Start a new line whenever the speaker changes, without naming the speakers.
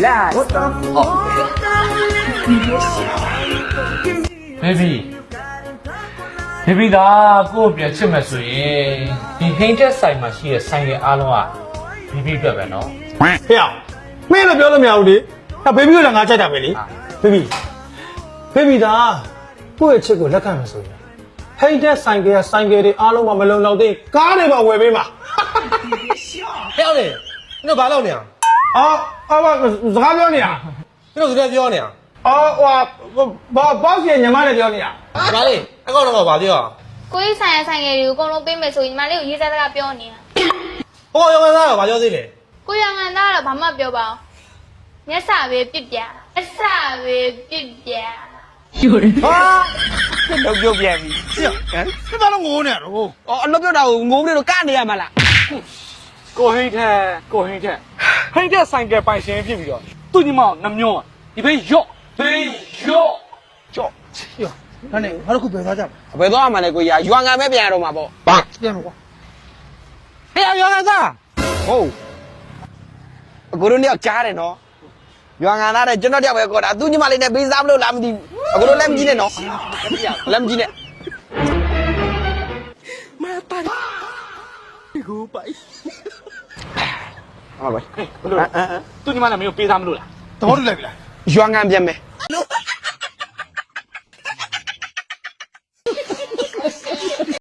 Last.
baby baby ဒါကို့ပြန်ချစ်မယ်ဆိုရင်ဒီဟိန်းတက်ဆိုင်မှာရှိတဲ့ဆိုင်ရဲ့အားလုံးက baby အတွက်ပဲနော်
ဟေ့မင်းလည်းပြောလို့မရဘူးလေဒါဘေဘီကိုလည်းငါကြိုက်တာပဲလေဘေဘီဘေဘီဒါကိုယ့်ရဲ့ချစ်ကိုလက်ခံမယ်ဆိုရင်ဟိတ်တဲ့ဆိုင်ကတွေအားလုံးမလုံလောက်သေးကားတွေပါဝယ်ပေးမှာ
ဟဲ့အောင်လေနင်တို့ဘာလုပ်နေရ
အော်စကားပြောနေတာ
နင်တို့ကပြောနေရ
အော်ဘောက်စီညီမလည်းပြောနေတာ
ဒါလေအကောင့်တော့ဘာပြော
ကိုကြီးဆိုင်ရဆိုင်ရတွေကိုအကုန်လုံးပေးမယ်ဆိုရင်ညီမလေးကိုရေးစားစကားပြောနေတာ
ဟောရောကစားတော့ဘာပြောသေးလဲ
ကိုရငန်သားတော့ဘာမှပြောပါဘူးမျက်စာပဲပြစ်ပြအစပဲပြစ်ပြ
Đâu vô về gì?
ဒီသားလုံးငိုးနေတော့
Nó biết đâu ngủ đi rồi cá đi à mà là.
ကိုဟိန်းတက်ဟိန်းတက်ဆိုင်ကပိုင်ရှင်ဖြစ်ပြီးတော့သူ့ညီမကိုနှမျောဒီဘေးရော့
Chọ.
ဒါနဲ့ငါတို့ခုပဲသွားကြပါ
Về đó mà này cô già doan ngay mấy bè rồi mà bộ.
ပြန်လို့ကွာ
Ê doan ngay sao? Ồ. Cô đứa đeo cá này nó. Doan ngay này cho nó đeo về cô đã tu nhưng mà lên này bây giờ đâu làm gì? Cô đứa làm gì này nó? Làm gì này? Mà ta. Cô bảy. À vậy.
သူ့ညီမလည်းမင်းကိုပေးစားမလို့လား
သဘောတူလိုက်ပြီလား
Doan ngay bien mày.